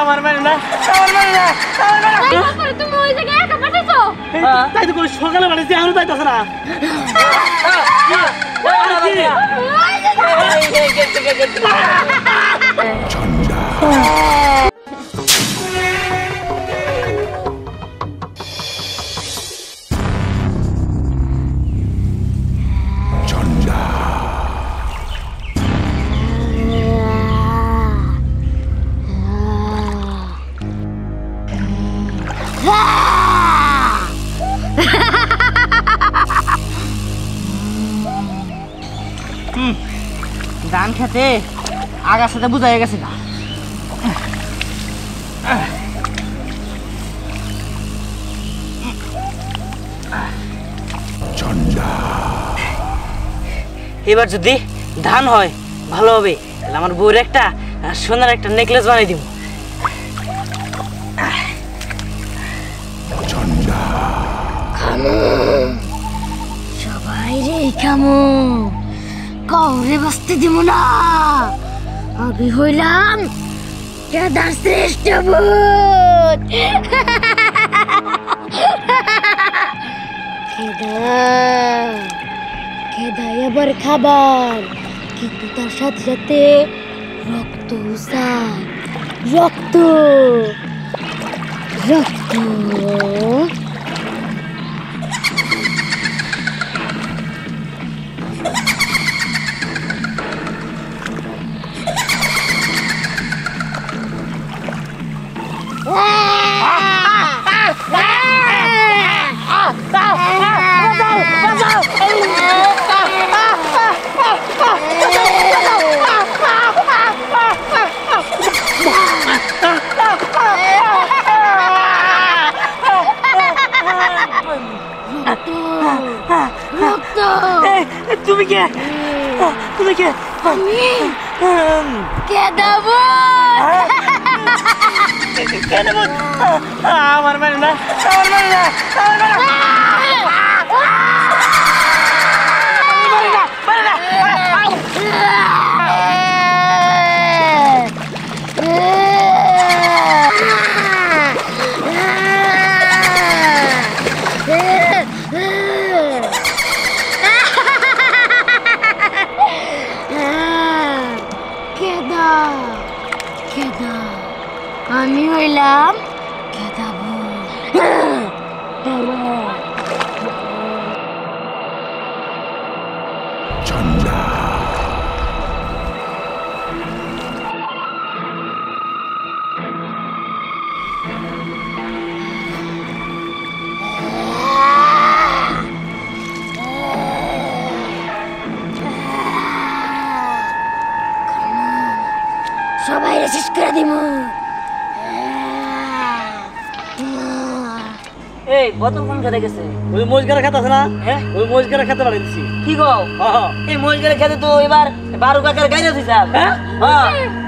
আমার মানে না তুমি ওই জায়গায় একা পাঠাইছো তাই তো সকালে পাঠাইছি এখনো যাইতেছে না ধান খেতে আগার সাথে বুঝাই গেছে না এবার যদি ধান হয় ভালো হবে তাহলে আমার বউর একটা সোনার একটা নেকলেস বানাই দিব সবাই রে খামো কৌরে বসতে দিব না আমি হইলাম কেদার শ্রেষ্ঠ ভূত খেদা এবার খাবার কিন্তু তার সাথে সাথে রক্ত উসার রক্ত রক্ত তুমি কে তুমি কে আমি কেদাবো কেন আমার মানে না আমার মানে না আমার মানে না আমি হইলাম কেদাবো সবাই শেষ করে দিব এই বোতল কোন খেতে গেছে ওই মজগারে খেতে আছে না হ্যাঁ ওই মজগারে খেতে বাড়ি দিছি কি গো এই মজগারে খেতে তো এবার 12 কাকার গাইরা দিছ হ্যাঁ হ্যাঁ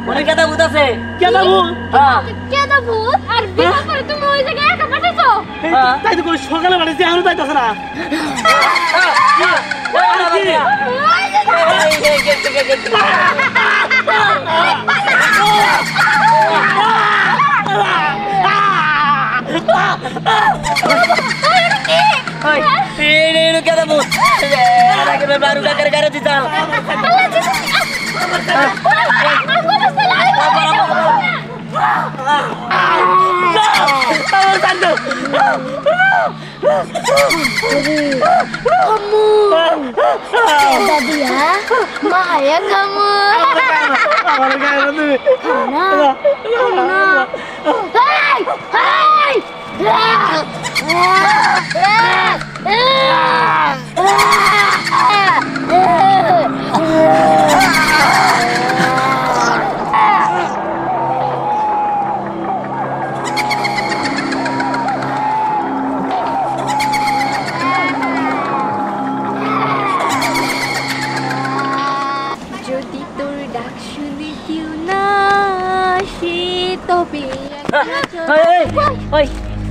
ওই কেদা ভূত আছে কেদা ভূত হ্যাঁ কেদা ভূত আর বিনা করে তুমি ওই জায়গায় একা পাঠাইছো তাই তো সকালে বাড়িছি এখনো যাইতেছে না কেদা ভূত বারু কাকার গাইরা দিছ kamu tadi ya bahaya kamu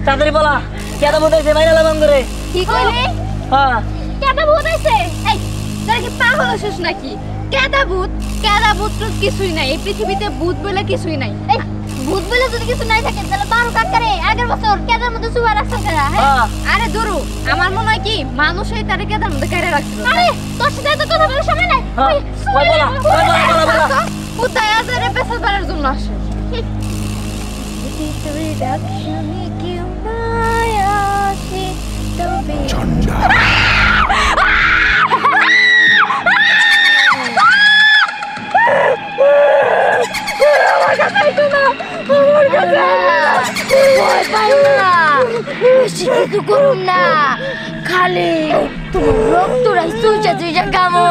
তাড়াতাড়ি বলা কেদা ভূত আছে বাইরে লাগাম করে কি কইলি হ্যাঁ কেদা ভূত আছে এই তোরা কি পাগল হছিস নাকি কেদা ভূত তো কিছুই নাই এই পৃথিবীতে ভূত বলে কিছুই নাই এই ভূত বলে যদি কিছু নাই থাকে তাহলে 12 কাকারে আগের বছর কেদার মধ্যে সুবা রাখছ কেডা হ্যাঁ আরে দূরু আমার মনে হয় কি মানুষই তারে কেদার মধ্যে কাইরা রাখছিল আরে তোর সাথে তো কথা বলার সময় নাই ওই বলা কোথায় আছে রে পেছাল পারার জন্য আসে তুই ডাকশনি কেউ নাই আসে তবে ঝন্ডা কিছু করুম না খালি তোমার রক্তরাই সুইচা সুইচা কামো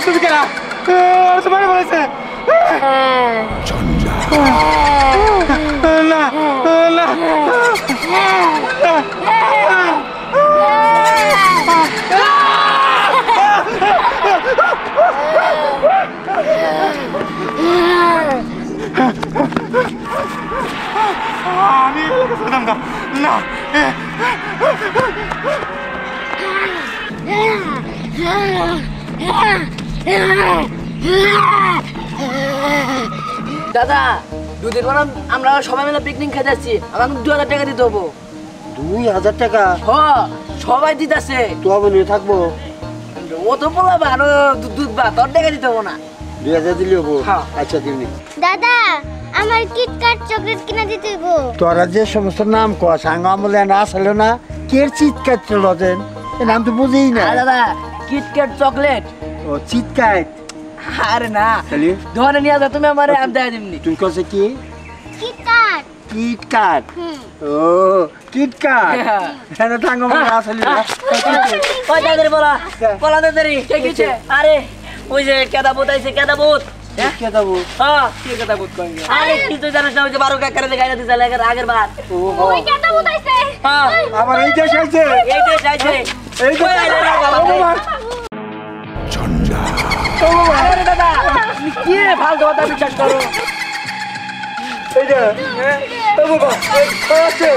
তুমি কেনা সবাই বলেছে ঝন্ডা না না আমি না দাদা দুদিন পর আমরা সবাই মিলে পিকনিক খেতে যাচ্ছি আমাকে 2000 টাকা দিতে হবো 2000 টাকা সবাই দিতেছে তো নিয়ে থাকবো ও তো বলবা আরো দুধ বা তোর টাকা দিতে হবো না 2000 দিলে হবো আচ্ছা দিবনি দাদা আমার কিটক্যাট চকলেট কিনে দিতে গো তোরা যে সমস্ত নাম কস সাঙ্গ আমলে না আসলে না কের চিৎকার চলেন এ নাম তো বুঝেই না দাদা কিটক্যাট চকলেট ও চিৎকার আরে না তাহলে ধরে নিয়ে যা তুমি আমারে আম দেয় দিমনি তুই কসে কি কিটক্যাট কিটকাট ও কিটকাট এখানে টাঙ্গ মনে আসলে ওই দাদারে বলা দাদারে কে গেছে আরে ওই যে কেদা ভূত আইছে কেদা ভূত কে দেবো হ্যাঁ কি কেদা ভূত কই আরে কি তুই জানিস না ওই যে 12 কাকারে দেখাইলা দিছে আগের বার ওই কেদা ভূত আইছে হ্যাঁ আবার এই দেশ আইছে এই দেশ আইছে এই কই আইলে রে বাবা ঝন্ডা আরে দাদা তুমি কি রে ফালতু কথা বিশ্বাস করো এই যে ও বাবা আছে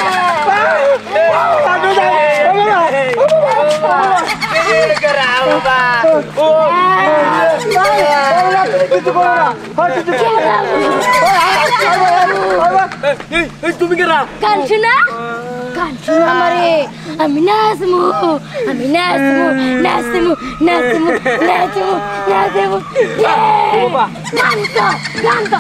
তুমি কেরা কাঞ্চনা মারে আমি নাচমু গান্ত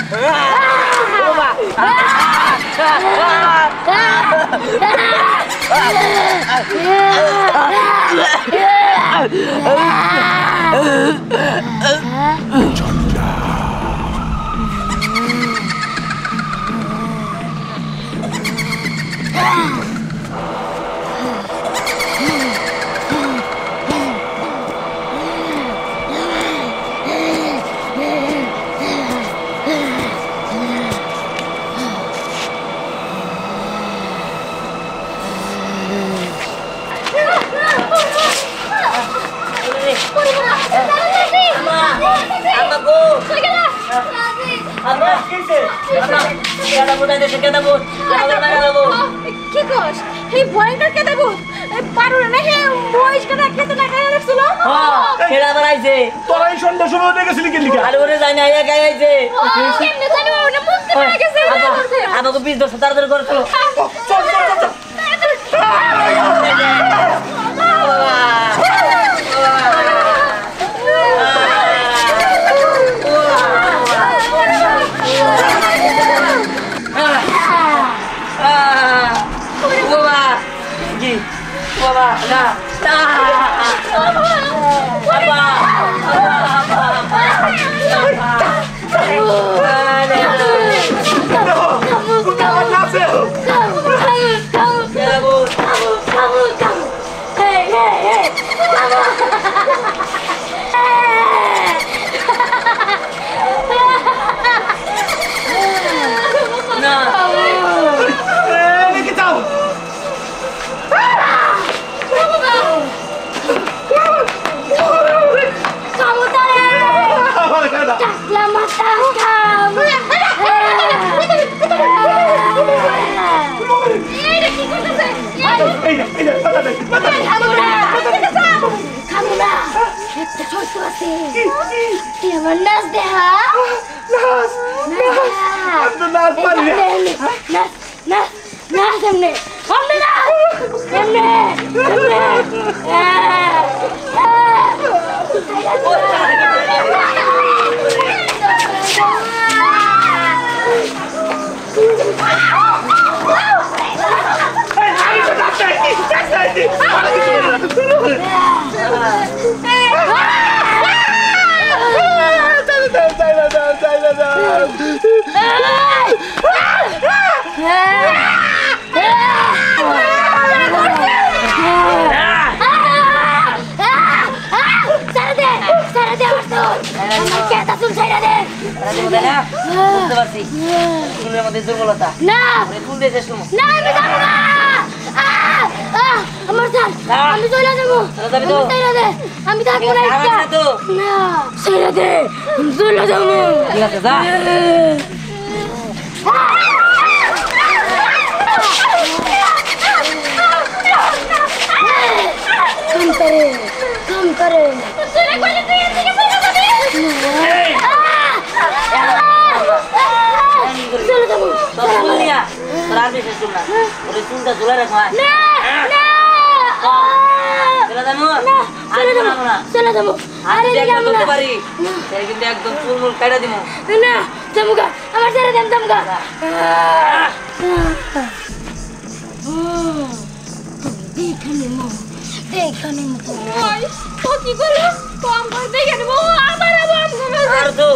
কি কস এই ভয়ঙ্কর কেদা ভূত পারু না হে বয়স কেদা খেতে না খায় রাখছিল খেলা বানাইছে তোরা এই সন্ধ্যা সময় দেখেছিলি কি লিখা আর ওরে জানি আইয়া গাইছে কেমনে জানি ওটা মুক্তি পেয়ে গেছে আমাকে 20 তাড়াতাড়ি করে চলো চল চল চল Baba, na, দে তুই আমার নাচ দে হ্যাঁ নাচ আমি তো নাচ পারি না। নাচ নাচ নাচ সামনে সামনে না সামনে বুঝতে পারছি চুলের মধ্যে দুর্বলতা না চুল দিয়ে শেষ করবো না আমি যাবো না আমার জান আমি চলে যাবো আমি থাকবো না তো না ছেড়ে দে চলে যাবো ঠিক আছে যা कम करे चलो जाबो दुनिया তোর আর বেশি শুন না ওরে চুলটা ঝুলা রাখো না না চলে যাবো चलो जाबो আরে দেখো করতে পারি তাই কিন্তু একদম চুল মুল কাটা দিমু না জামুগা আমার ছেড়ে দেন জামুগা দেখনে মতো ওই তো কি করলো কম করে দেখনে মো আবার আর তো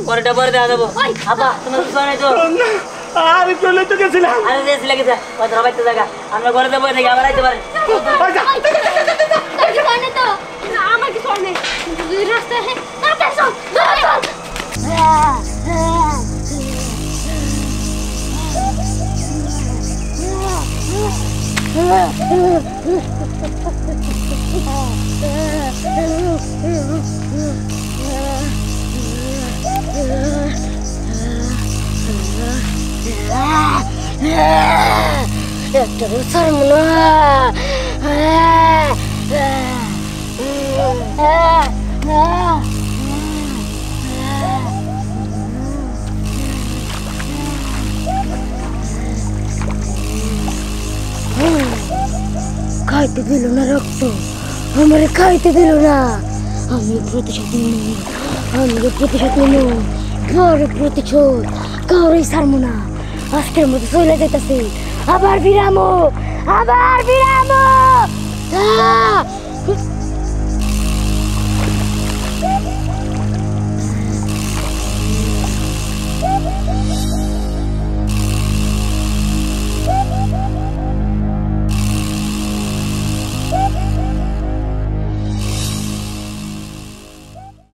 পরেটা পরে দেওয়া যাবো আবা তুমি কিছু নাই তো আরে চলে তো গেছিলাম। আরে দেশি লাগে যা ওই ধরা বাইতে জায়গা আমরা ঘরে দেবো নাকি আবার আইতে পারে কিছু হয় না তো আমার কিছু হয় না রাস্তা হ্যাঁ তাড়াতাড়ি চল একটা বছর মনে খাইতে দিল না রক্ত আমারে খাইতে দিল না আমি প্রতিশোধ নিব ঘরে প্রতিশোধ কাউরে ছাড়বো না আজকের মতো চলে যাইতেছে আবার বিরামো